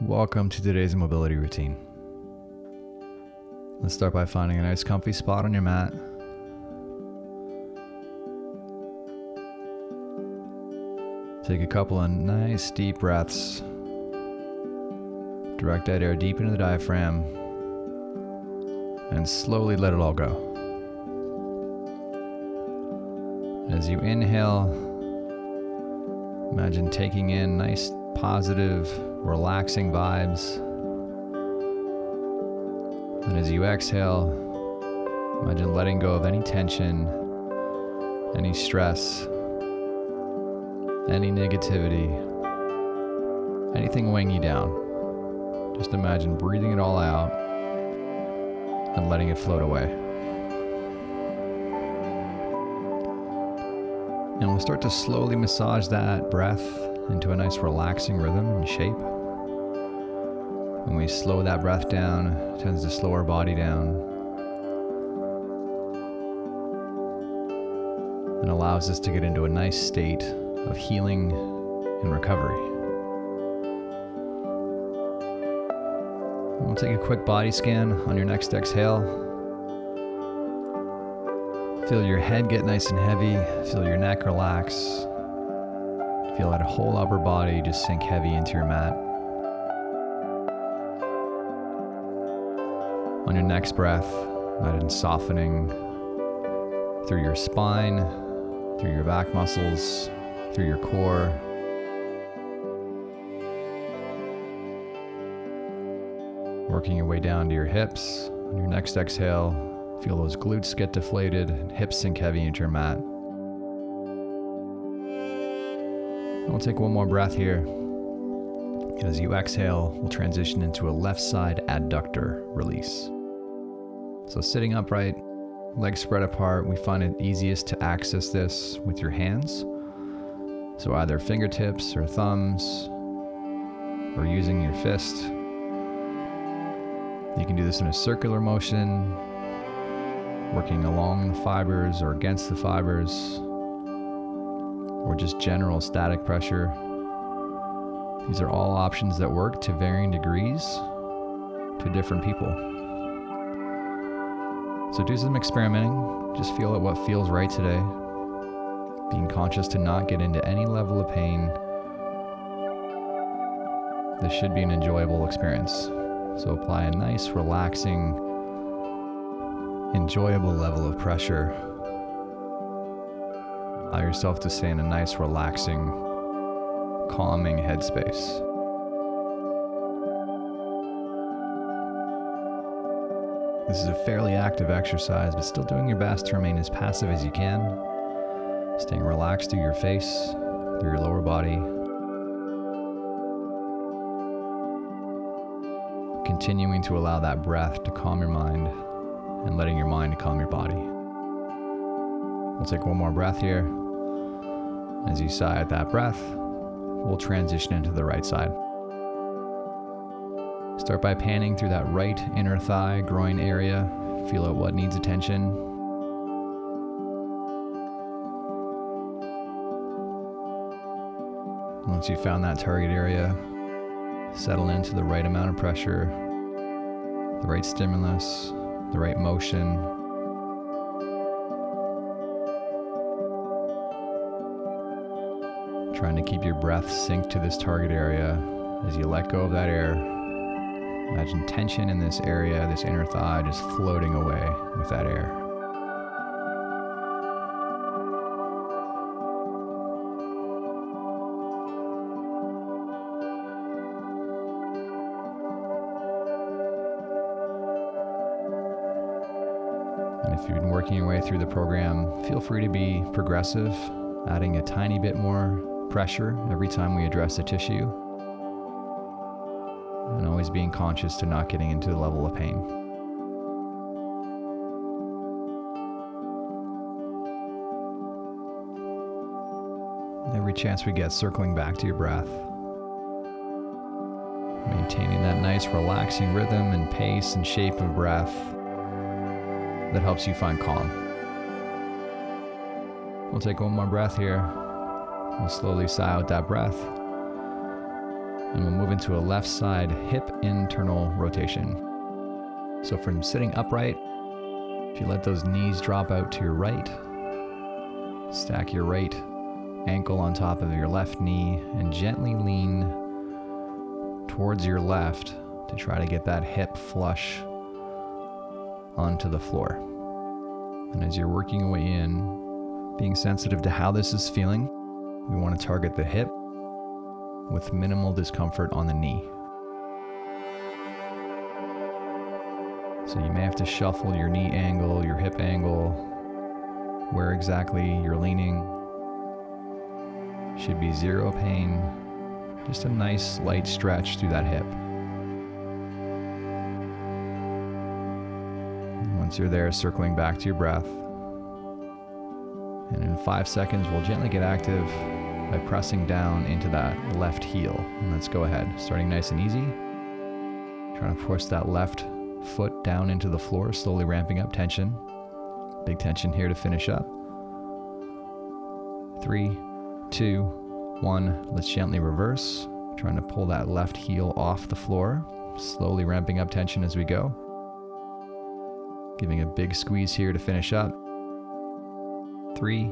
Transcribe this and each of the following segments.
Welcome to today's mobility routine. Let's start by finding a nice comfy spot on your mat. Take a couple of nice deep breaths. Direct that air deep into the diaphragm and slowly let it all go. As you inhale, imagine taking in nice, positive, relaxing vibes. And as you exhale, imagine letting go of any tension, any stress, any negativity, anything weighing you down. Just imagine breathing it all out and letting it float away. And we'll start to slowly massage that breath into a nice relaxing rhythm and shape. When we slow that breath down, it tends to slow our body down and allows us to get into a nice state of healing and recovery. We'll take a quick body scan on your next exhale. Feel your head get nice and heavy. Feel your neck relax. Feel that whole upper body just sink heavy into your mat. On your next breath, imagine softening through your spine, through your back muscles, through your core. Working your way down to your hips. On your next exhale, feel those glutes get deflated and hips sink heavy into your mat. And we'll take one more breath here. As you exhale, we'll transition into a left side adductor release. So sitting upright, legs spread apart, we find it easiest to access this with your hands. So either fingertips or thumbs, or using your fist. You can do this in a circular motion, working along the fibers or against the fibers, or just general static pressure. These are all options that work to varying degrees to different people. So do some experimenting, just feel at what feels right today, being conscious to not get into any level of pain. This should be an enjoyable experience. So apply a nice, relaxing, enjoyable level of pressure. Allow yourself to stay in a nice, relaxing, calming headspace. This is a fairly active exercise, but still doing your best to remain as passive as you can, staying relaxed through your face, through your lower body. Continuing to allow that breath to calm your mind and letting your mind calm your body. We'll take one more breath here. As you sigh at that breath, we'll transition into the right side. Start by panning through that right inner thigh, groin area. Feel out what needs attention. Once you've found that target area, settle into the right amount of pressure, the right stimulus, the right motion. Trying to keep your breath sink to this target area. As you let go of that air, imagine tension in this area, this inner thigh, just floating away with that air. And if you've been working your way through the program, feel free to be progressive, adding a tiny bit more pressure every time we address a tissue. And always being conscious to not getting into the level of pain. Every chance we get, circling back to your breath. Maintaining that nice relaxing rhythm and pace and shape of breath that helps you find calm. We'll take one more breath here. We'll slowly sigh out that breath. And we'll move into a left side hip internal rotation. So from sitting upright, if you let those knees drop out to your right, stack your right ankle on top of your left knee and gently lean towards your left to try to get that hip flush onto the floor. And as you're working your way in, being sensitive to how this is feeling, we want to target the hip with minimal discomfort on the knee. So you may have to shuffle your knee angle, your hip angle, where exactly you're leaning. Should be zero pain, just a nice light stretch through that hip. And once you're there, circling back to your breath. And in 5 seconds, we'll gently get active by pressing down into that left heel. And let's go ahead, starting nice and easy. Trying to push that left foot down into the floor, slowly ramping up tension. Big tension here to finish up. 3, 2, 1. Let's gently reverse. Trying to pull that left heel off the floor, slowly ramping up tension as we go. Giving a big squeeze here to finish up. 3,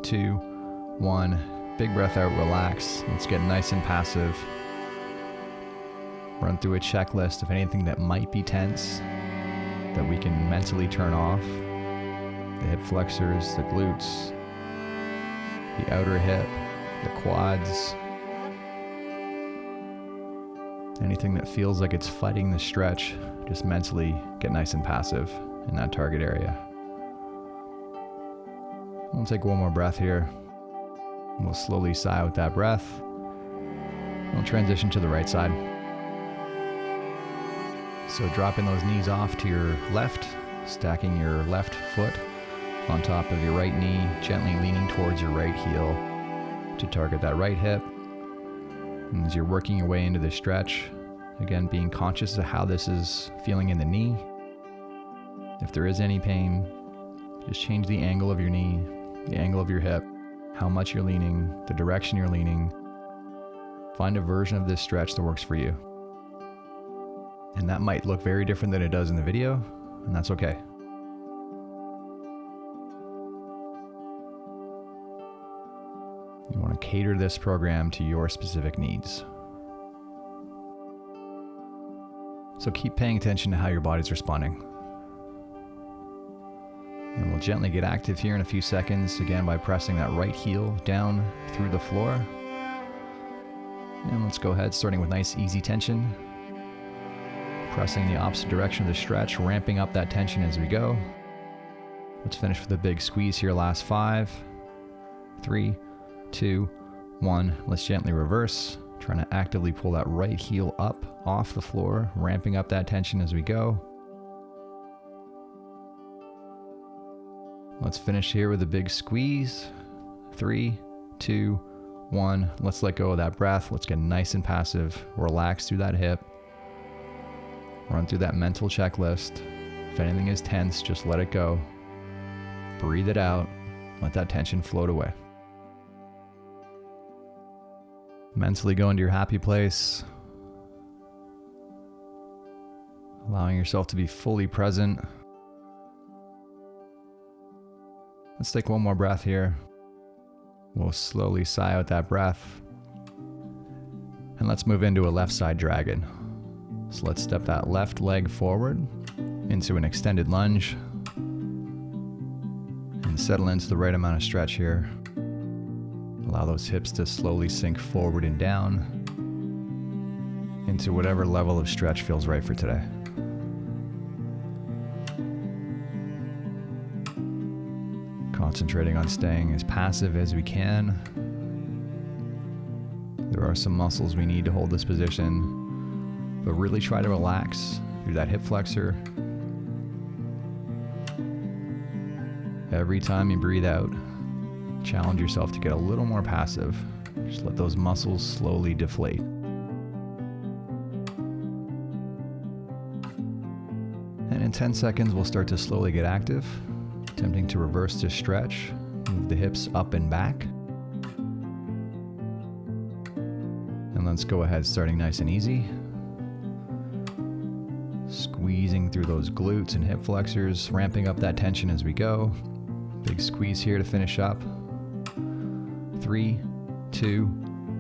2, 1. Big breath out, relax. Let's get nice and passive. Run through a checklist of anything that might be tense that we can mentally turn off. The hip flexors, the glutes, the outer hip, the quads. Anything that feels like it's fighting the stretch, just mentally get nice and passive in that target area. We'll take one more breath here. We'll slowly sigh out that breath. We'll transition to the right side. So dropping those knees off to your left, stacking your left foot on top of your right knee, gently leaning towards your right heel to target that right hip. And as you're working your way into the stretch, again, being conscious of how this is feeling in the knee. If there is any pain, just change the angle of your knee, the angle of your hip, how much you're leaning, the direction you're leaning. Find a version of this stretch that works for you. And that might look very different than it does in the video, and that's okay. You want to cater this program to your specific needs. So keep paying attention to how your body's responding. And we'll gently get active here in a few seconds, again by pressing that right heel down through the floor. And let's go ahead, starting with nice easy tension. Pressing the opposite direction of the stretch, ramping up that tension as we go. Let's finish with a big squeeze here, last 5, 3, 2, 1. Let's gently reverse, trying to actively pull that right heel up off the floor, ramping up that tension as we go. Let's finish here with a big squeeze. 3, 2, 1. Let's let go of that breath. Let's get nice and passive. Relax through that hip. Run through that mental checklist. If anything is tense, just let it go. Breathe it out. Let that tension float away. Mentally go into your happy place. Allowing yourself to be fully present. Let's take one more breath here. We'll slowly sigh out that breath. And let's move into a left side dragon. So let's step that left leg forward into an extended lunge. And settle into the right amount of stretch here. Allow those hips to slowly sink forward and down into whatever level of stretch feels right for today. Concentrating on staying as passive as we can. There are some muscles we need to hold this position, but really try to relax through that hip flexor. Every time you breathe out, challenge yourself to get a little more passive. Just let those muscles slowly deflate. And in 10 seconds, we'll start to slowly get active. Attempting to reverse this stretch, move the hips up and back. And let's go ahead, starting nice and easy. Squeezing through those glutes and hip flexors, ramping up that tension as we go. Big squeeze here to finish up. 3, 2,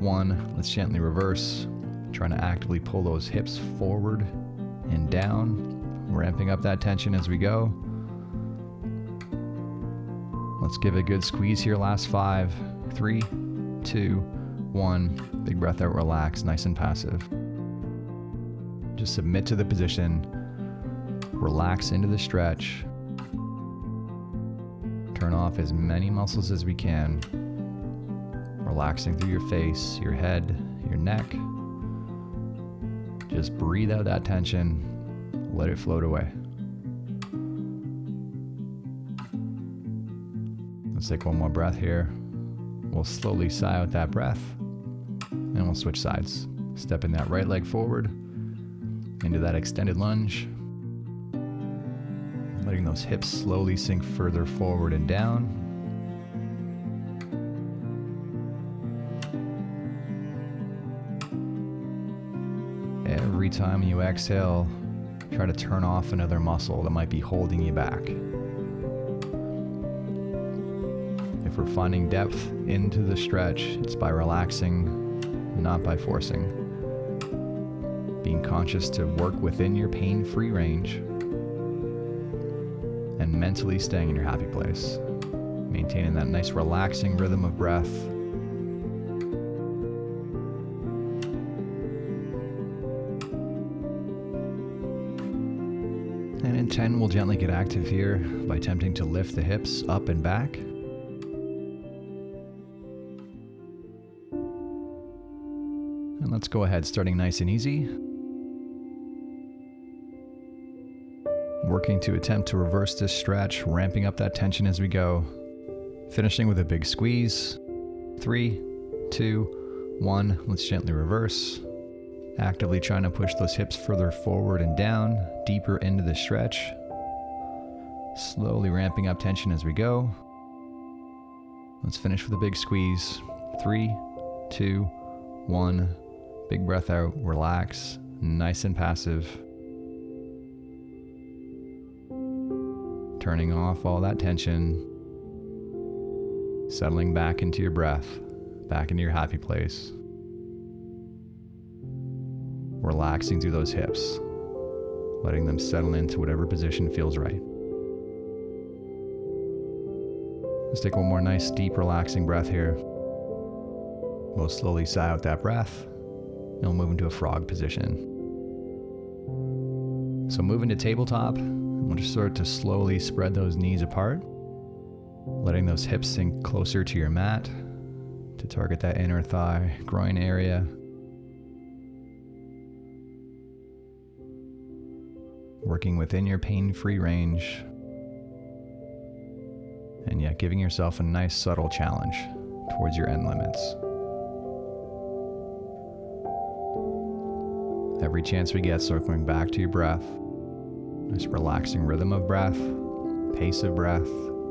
1. Let's gently reverse. Trying to actively pull those hips forward and down. Ramping up that tension as we go. Let's give it a good squeeze here. Last 5, 3, 2, 1. Big breath out, relax, nice and passive. Just submit to the position. Relax into the stretch. Turn off as many muscles as we can. Relaxing through your face, your head, your neck. Just breathe out that tension. Let it float away. Let's take one more breath here. We'll slowly sigh out that breath. And we'll switch sides. Stepping that right leg forward into that extended lunge. Letting those hips slowly sink further forward and down. Every time you exhale, try to turn off another muscle that might be holding you back. If we're finding depth into the stretch, it's by relaxing, not by forcing. Being conscious to work within your pain-free range and mentally staying in your happy place. Maintaining that nice relaxing rhythm of breath. And in 10, we'll gently get active here by attempting to lift the hips up and back. And let's go ahead, starting nice and easy. Working to attempt to reverse this stretch, ramping up that tension as we go. Finishing with a big squeeze. 3, 2, 1. Let's gently reverse. Actively trying to push those hips further forward and down, deeper into the stretch. Slowly ramping up tension as we go. Let's finish with a big squeeze. 3, 2, 1. Big breath out, relax, nice and passive. Turning off all that tension. Settling back into your breath, back into your happy place. Relaxing through those hips, letting them settle into whatever position feels right. Let's take one more nice, deep, relaxing breath here. We'll slowly sigh out that breath, and we'll move into a frog position. So move into tabletop, and we'll just start to slowly spread those knees apart, letting those hips sink closer to your mat to target that inner thigh, groin area. Working within your pain-free range, and yet giving yourself a nice subtle challenge towards your end limits. Every chance we get, circling back to your breath. Nice relaxing rhythm of breath, pace of breath,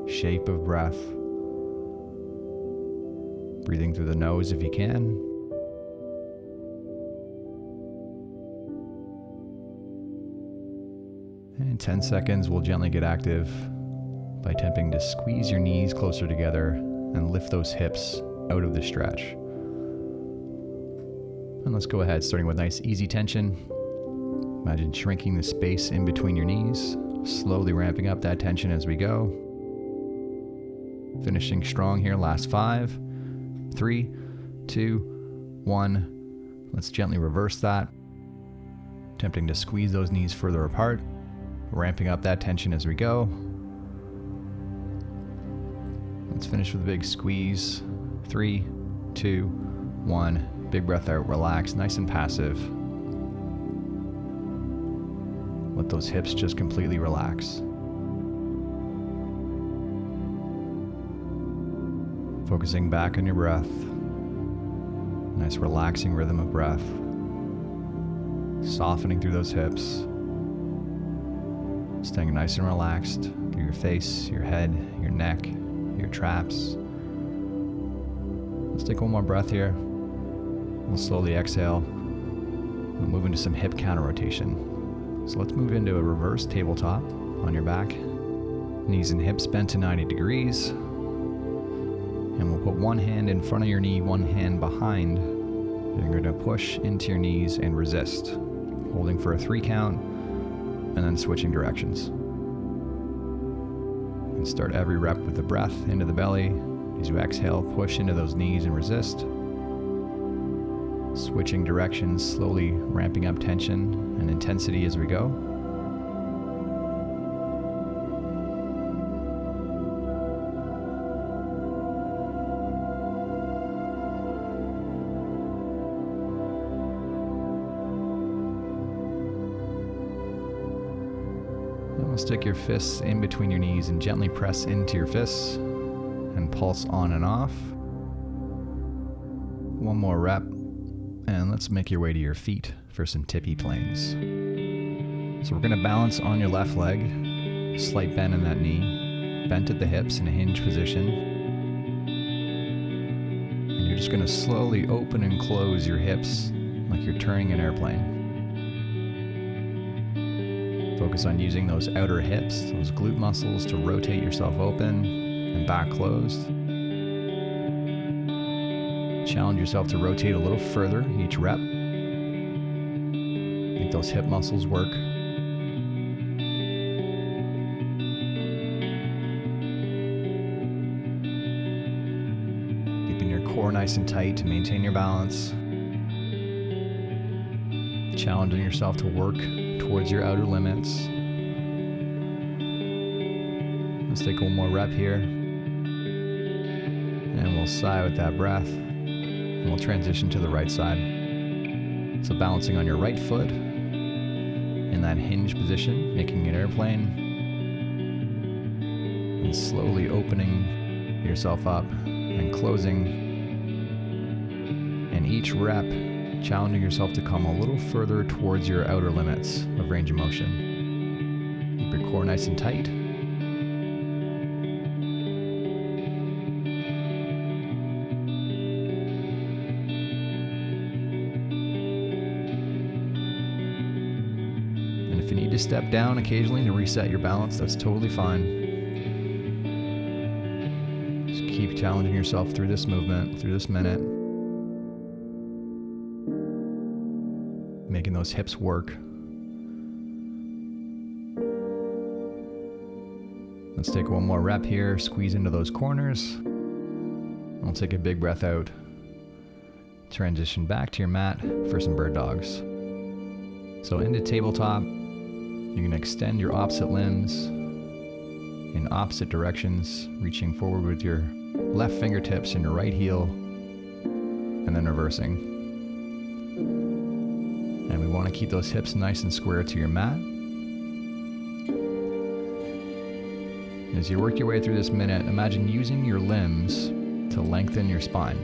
shape of breath. Breathing through the nose if you can. And in 10 seconds, we'll gently get active by attempting to squeeze your knees closer together and lift those hips out of the stretch. And let's go ahead, starting with nice easy tension. Imagine shrinking the space in between your knees, slowly ramping up that tension as we go. Finishing strong here, last 5, 3, 2, 1. Let's gently reverse that. Attempting to squeeze those knees further apart, ramping up that tension as we go. Let's finish with a big squeeze. 3, 2, 1. Big breath out, relax, nice and passive. Let those hips just completely relax. Focusing back on your breath. Nice relaxing rhythm of breath. Softening through those hips. Staying nice and relaxed through your face, your head, your neck, your traps. Let's take one more breath here. We'll slowly exhale. We'll move into some hip counter rotation. So let's move into a reverse tabletop on your back. Knees and hips bent to 90 degrees. And we'll put one hand in front of your knee, one hand behind. You're going to push into your knees and resist, holding for a 3 count, and then switching directions. And start every rep with the breath into the belly. As you exhale, push into those knees and resist. Switching directions, slowly ramping up tension and intensity as we go. Stick your fists in between your knees and gently press into your fists and pulse on and off. One more rep, and let's make your way to your feet for some Tippy Planes. So we're going to balance on your left leg, slight bend in that knee, bent at the hips in a hinge position. And you're just going to slowly open and close your hips like you're turning an airplane. Focus on using those outer hips, those glute muscles, to rotate yourself open and back closed. Challenge yourself to rotate a little further each rep. Make those hip muscles work. Keeping your core nice and tight to maintain your balance. Challenging yourself to work towards your outer limits. Let's take one more rep here. And we'll sigh with that breath. And we'll transition to the right side. So balancing on your right foot in that hinge position, making an airplane. And slowly opening yourself up and closing. And each rep, challenging yourself to come a little further towards your outer limits of range of motion. Keep your core nice and tight. And if you need to step down occasionally to reset your balance, that's totally fine. Just keep challenging yourself through this movement, through this minute. Making those hips work. Let's take one more rep here, squeeze into those corners. We'll take a big breath out. Transition back to your mat for some bird dogs. So into tabletop, you're going to extend your opposite limbs in opposite directions, reaching forward with your left fingertips and your right heel, and then reversing. And we want to keep those hips nice and square to your mat. As you work your way through this minute, imagine using your limbs to lengthen your spine.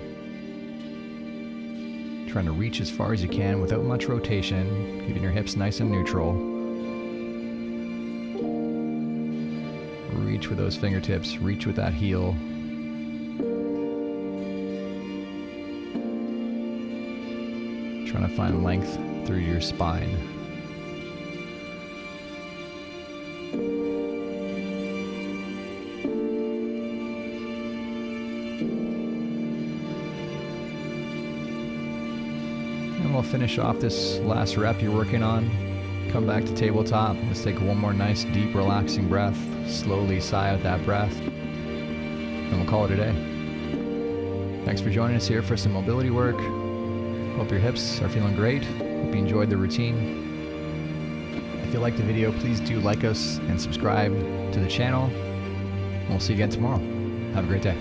Trying to reach as far as you can without much rotation, keeping your hips nice and neutral. Reach with those fingertips, reach with that heel. Trying to find length through your spine. And we'll finish off this last rep you're working on. Come back to tabletop. Let's take one more nice, deep, relaxing breath. Slowly sigh out that breath. And we'll call it a day. Thanks for joining us here for some mobility work. Hope your hips are feeling great. Hope you enjoyed the routine. If you liked the video, please do like us and subscribe to the channel. We'll see you again tomorrow. Have a great day.